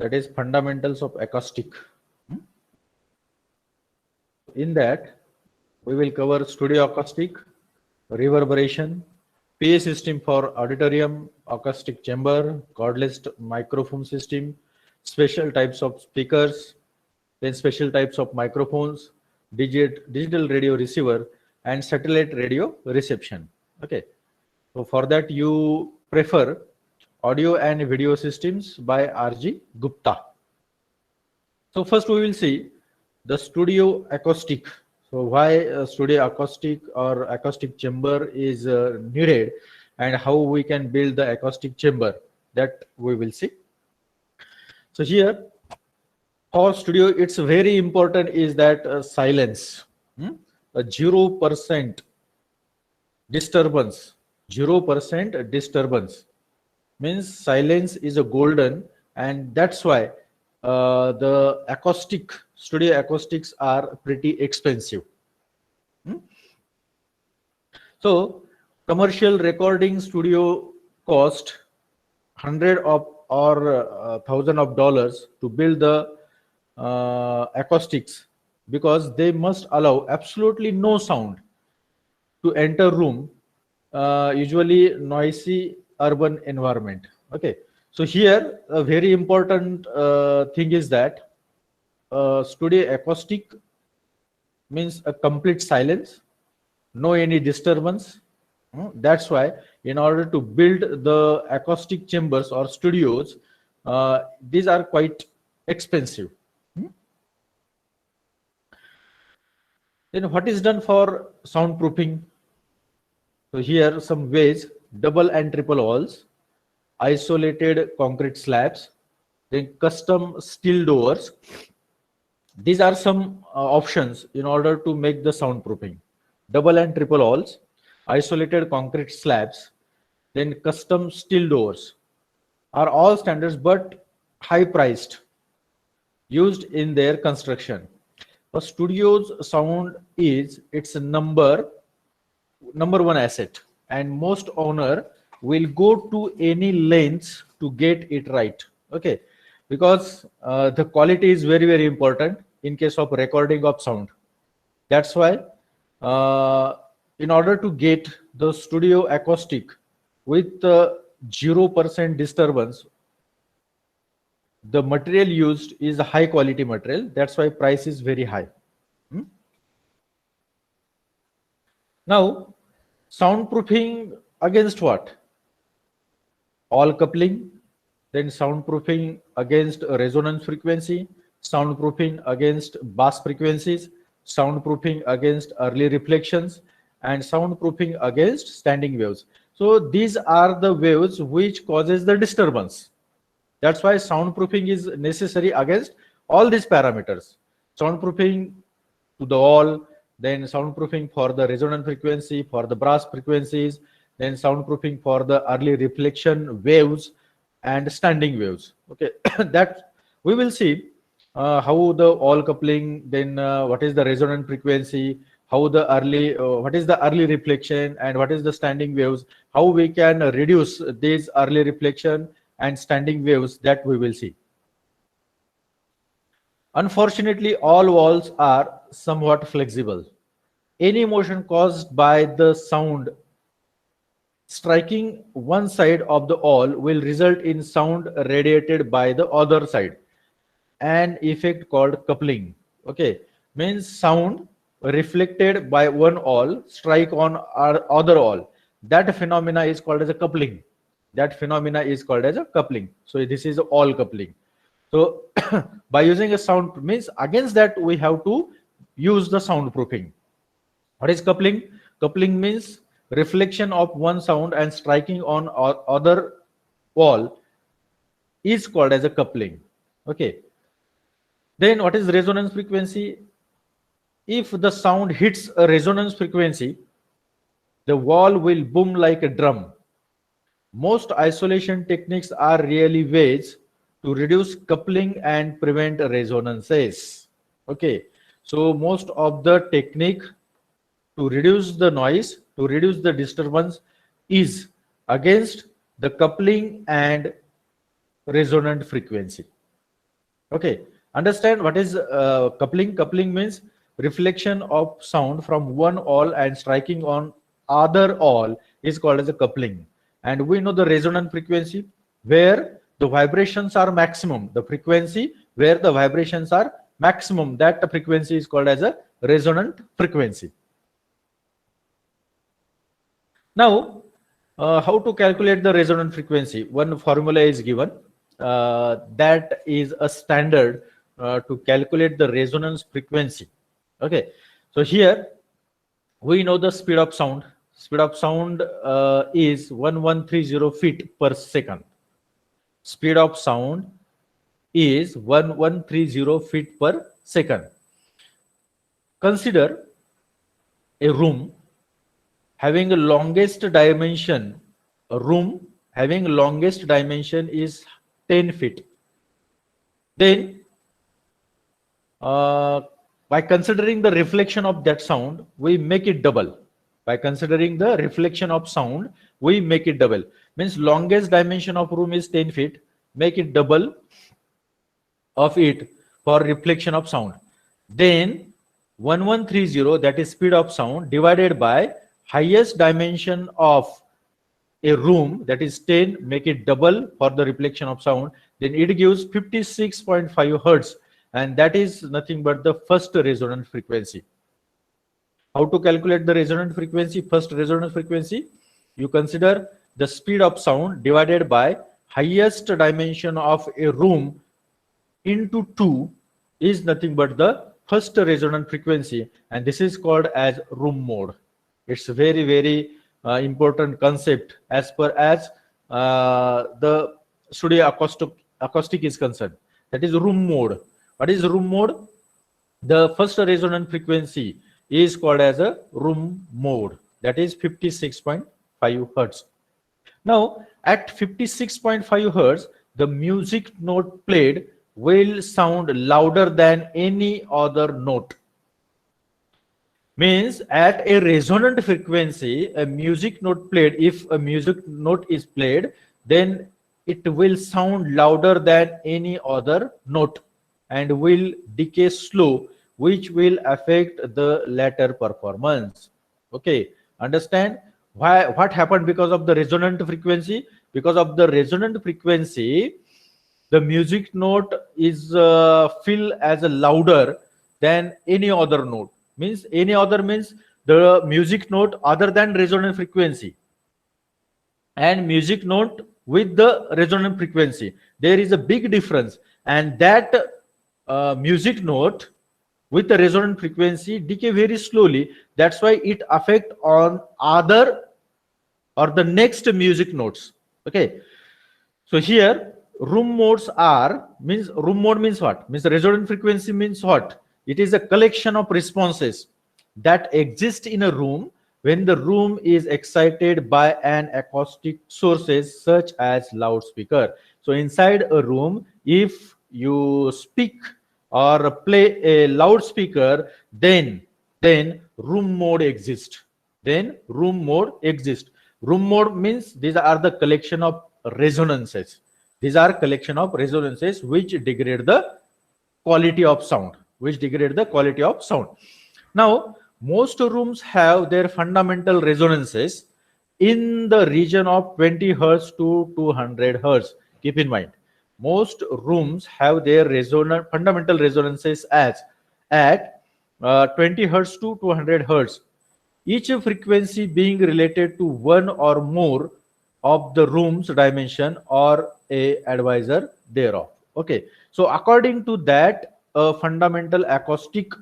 that is fundamentals of acoustic. In that, we will cover studio acoustic, reverberation, PA system for auditorium, acoustic chamber, cordless microphone system, special types of speakers, then special types of microphones, digital radio receiver, and satellite radio reception. Okay, so for that you prefer audio and video systems by R.G. Gupta. So first we will see the studio acoustic. So why studio acoustic or acoustic chamber is needed, and how we can build the acoustic chamber, that we will see. So here for studio, it's very important is that silence, a 0% disturbance. 0% disturbance means silence is a golden, and that's why the studio acoustics are pretty expensive. So commercial recording studio cost hundred of or thousand of dollars to build the acoustics, because they must allow absolutely no sound to enter room, usually noisy urban environment. Okay, so here a very important thing is that studio acoustic means a complete silence, no any disturbance. That's why in order to build the acoustic chambers or studios, these are quite expensive. Then what is done for soundproofing? So here some ways: double and triple walls, isolated concrete slabs, then custom steel doors. These are some options in order to make the soundproofing. Double and triple walls, isolated concrete slabs, then custom steel doors are all standards but high priced, used in their construction. A studio's sound is its number one asset, and most owner will go to any lengths to get it right. Okay, because the quality is very important in case of recording of sound. That's why in order to get the studio acoustic with 0% disturbance, the material used is a high quality material. That's why price is very high. Now, soundproofing against what? All coupling, then soundproofing against resonance frequency, soundproofing against bass frequencies, soundproofing against early reflections, and soundproofing against standing waves. So these are the waves which causes the disturbance. That's why soundproofing is necessary against all these parameters. Soundproofing to the wall, then soundproofing for the resonant frequency, for the brass frequencies, then soundproofing for the early reflection waves and standing waves. Okay, that we will see how the all coupling, then what is the resonant frequency, how the early, what is the early reflection, and what is the standing waves, how we can reduce these early reflection and standing waves, that we will see. Unfortunately, all walls are somewhat flexible. Any motion caused by the sound striking one side of the wall will result in sound radiated by the other side, an effect called coupling. Okay, means sound reflected by one wall strike on our other wall. That phenomena is called as a coupling. That phenomena is called as a coupling. So this is all coupling. So by using a sound, means against that we have to use the soundproofing. What is coupling? Coupling means reflection of one sound and striking on other wall is called as a coupling. Okay. Then what is resonance frequency? If the sound hits a resonance frequency, the wall will boom like a drum. Most isolation techniques are really ways to reduce coupling and prevent resonances. Okay, so most of the technique to reduce the noise, to reduce the disturbance, is against the coupling and resonant frequency. Okay, understand what is coupling? Coupling means reflection of sound from one awl and striking on other awl is called as a coupling. And we know the resonant frequency where the vibrations are maximum. The frequency where the vibrations are maximum, that frequency is called as a resonant frequency. Now, how to calculate the resonant frequency? One formula is given. That is a standard to calculate the resonance frequency. Okay, so here we know the speed of sound. Speed of sound is 1130 feet per second. Speed of sound is 1130 feet per second. Consider a room having the longest dimension. A room having longest dimension is 10 feet. Then by considering the reflection of that sound, we make it double. By considering the reflection of sound, we make it double. Means longest dimension of room is 10 feet. Make it double of it for reflection of sound. Then 1130, that is speed of sound, divided by highest dimension of a room, that is 10, make it double for the reflection of sound, then it gives 56.5 hertz, and that is nothing but the first resonant frequency. How to calculate the resonant frequency? First resonant frequency, you consider the speed of sound divided by highest dimension of a room into 2 is nothing but the first resonant frequency, and this is called as room mode. It's very, very important concept as per as the studio acoustic is concerned. That is room mode. What is room mode? The first resonant frequency is called as a room mode. That is 56.5 hertz. Now, at 56.5 hertz, the music note played will sound louder than any other note. Means at a resonant frequency, a music note played, if a music note is played, then it will sound louder than any other note and will decay slow, which will affect the latter performance. Okay, understand why? What happened because of the resonant frequency? Because of the resonant frequency, the music note is feel as a louder than any other note. Means any other means the music note other than resonant frequency and music note with the resonant frequency. There is a big difference, and that music note with the resonant frequency decay very slowly. That's why it affect on other or the next music notes. Okay, so here room modes are means room mode means what? Means the resonant frequency means what? It is a collection of responses that exist in a room when the room is excited by an acoustic sources such as loudspeaker. So inside a room, if you speak or play a loudspeaker, then room mode exists. Then room mode exists. Room mode means these are the collection of resonances. These are collection of resonances which degrade the quality of sound. Now, most rooms have their fundamental resonances in the region of 20 hertz to 200 hertz. Keep in mind, most rooms have their fundamental resonances as at 20 hertz to 200 hertz. Each frequency being related to one or more of the room's dimension or a advisor thereof. Okay, so according to that, a fundamental acoustic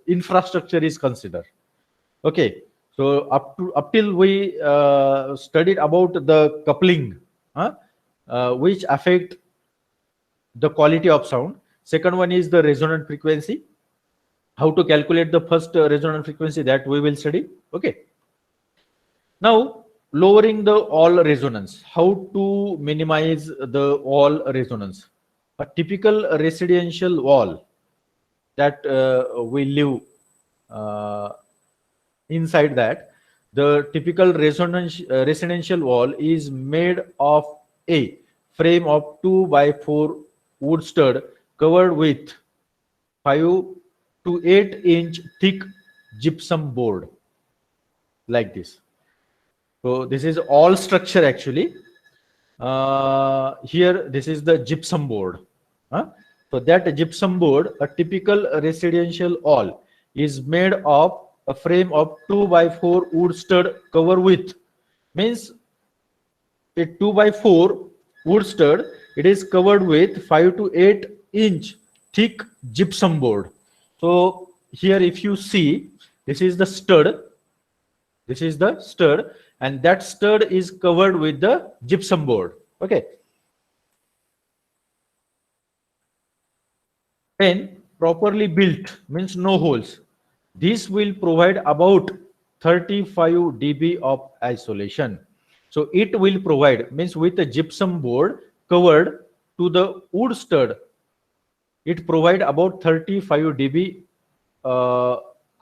infrastructure is considered. Okay, so up till we studied about the coupling, which affect the quality of sound. Second one is the resonant frequency. How to calculate the first resonant frequency, that we will study. Okay, now lowering the all resonance. How to minimize the all resonance? A typical residential wall that we live inside, that the typical residential wall is made of a frame of 2 by 4 wood stud covered with 5 to 8 inch thick gypsum board, like this. So this is all structure actually. Here this is the gypsum board. Huh? So that gypsum board, a typical residential all, is made of a frame of 2 by 4 wood stud cover with, means a 2 by 4 wood stud, it is covered with 5 to 8 inch thick gypsum board. So here if you see, this is the stud, this is the stud, and that stud is covered with the gypsum board. Okay. When properly built, means no holes, this will provide about 35 dB of isolation. So it will provide, means with a gypsum board covered to the wood stud, it provide about 35 dB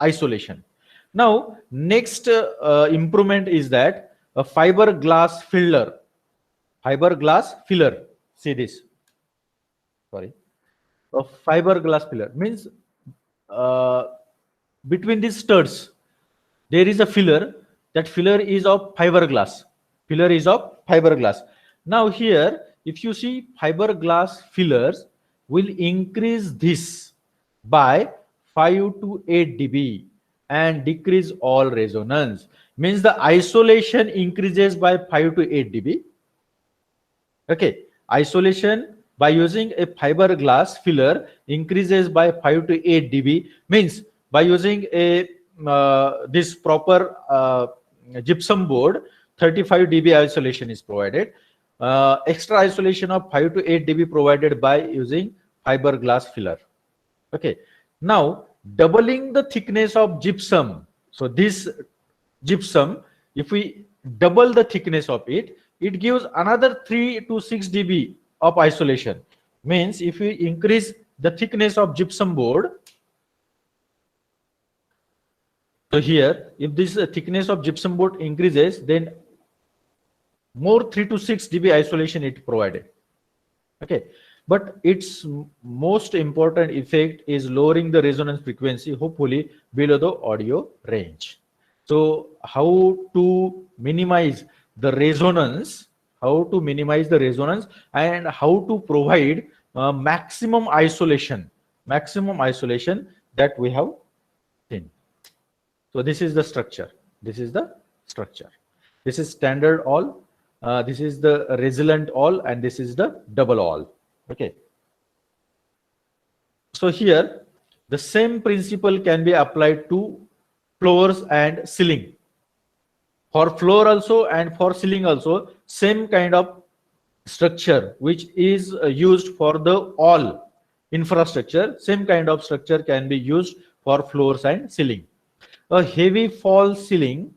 isolation. Now next improvement is that a fiberglass filler. Fiberglass filler. See this. Sorry. A fiberglass filler means between these studs there is a filler. That filler is of fiberglass. Filler is of fiberglass. Now here, if you see, fiberglass fillers will increase this by 5 to 8 dB and decrease all resonance. Means the isolation increases by 5 to 8 dB. Okay, isolation by using a fiberglass filler increases by 5 to 8 dB. Means by using a this proper gypsum board, 35 dB isolation is provided. Extra isolation of 5 to 8 dB provided by using fiberglass filler. Okay. Now doubling the thickness of gypsum. So this gypsum, if we double the thickness of it, it gives another 3 to 6 dB of isolation. Means if we increase the thickness of gypsum board, so here if this thickness of gypsum board increases, then more 3 to 6 dB isolation it provided. Okay, but its most important effect is lowering the resonance frequency, hopefully below the audio range. So how to minimize the resonance, and how to provide maximum isolation that we have seen. So this is the structure. This is standard all. This is the resilient all, and this is the double all. Okay. So here the same principle can be applied to floors and ceiling. For floor also and for ceiling also, same kind of structure which is used for the all infrastructure, same kind of structure can be used for floors and ceiling. A heavy false ceiling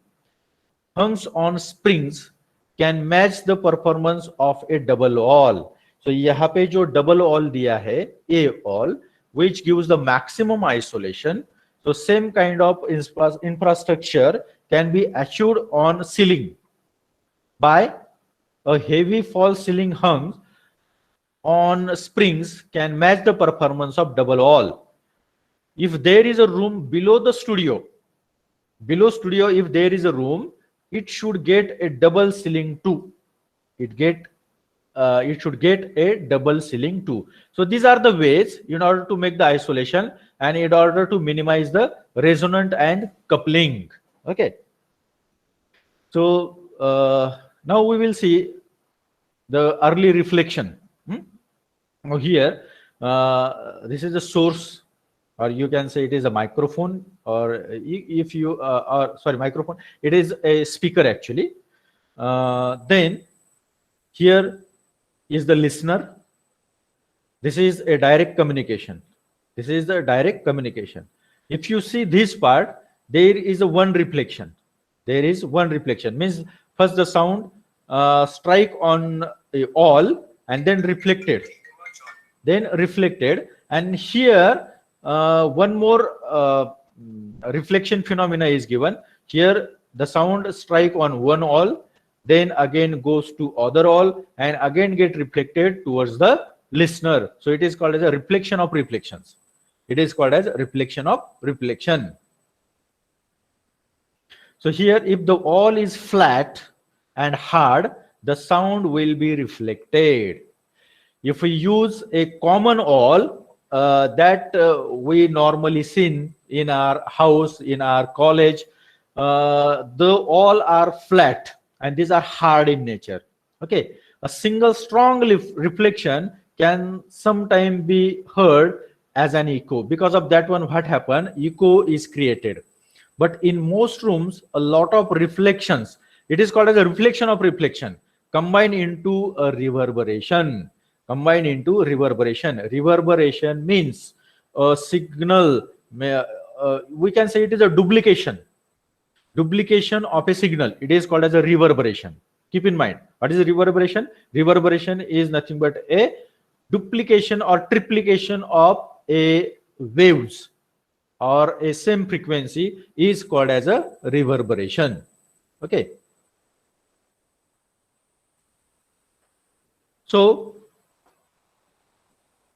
hung on springs can match the performance of a double wall. So यहाँ पे जो double wall दिया है, A wall, which gives the maximum isolation. So same kind of infrastructure can be achieved on ceiling by a heavy false ceiling hung on springs can match the performance of double wall. If there is a room below the studio, if there is a room, it should get a double ceiling too. It should get a double ceiling too. So these are the ways in order to make the isolation and in order to minimize the resonant and coupling. Okay. So now we will see the early reflection. Now here, this is the source, or you can say it is a microphone, or if you microphone, it is a speaker actually. Then here is the listener. This is a direct communication. This is the direct communication. If you see this part, there is a one reflection. There is one reflection. Means first the sound strike on a all and then reflected. And here one more reflection phenomena is given. Here the sound strike on one all, then again goes to other all, and again get reflected towards the listener. So it is called as a reflection of reflections. It is called as reflection of reflection. So here, if the wall is flat and hard, the sound will be reflected. If we use a common wall that we normally see in our house, in our college, the all are flat and these are hard in nature. Okay, a single strong reflection can sometimes be heard as an echo. Because of that one, what happened? Echo is created. But in most rooms, a lot of reflections, it is called as a reflection of reflection, combine into a reverberation. Combine into reverberation. Reverberation means a signal, we can say it is a duplication of a signal. It is called as a reverberation. Keep in mind, what is a reverberation? Reverberation is nothing but a duplication or triplication of a waves or a same frequency is called as a reverberation. Okay. So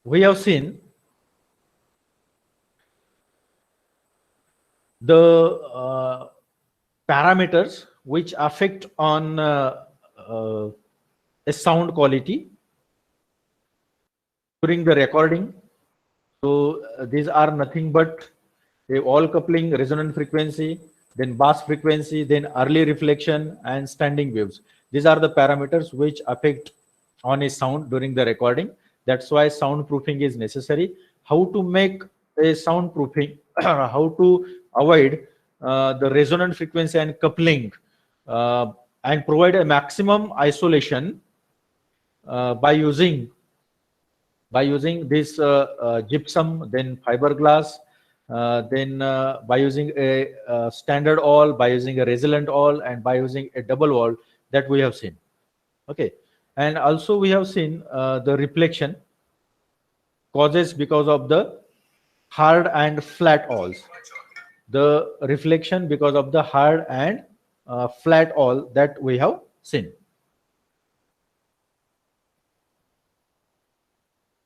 we have seen the parameters which affect on a sound quality during the recording. So these are nothing but a wall coupling, resonant frequency, then bass frequency, then early reflection and standing waves. These are the parameters which affect on a sound during the recording. That's why soundproofing is necessary. How to make a soundproofing, how to avoid the resonant frequency and coupling and provide a maximum isolation by using this gypsum, then fiberglass, then by using a standard awl, by using a resilient awl, and by using a double wall that we have seen. Okay, and also we have seen the reflection causes because of the hard and flat awls. The reflection because of the hard and flat awl that we have seen.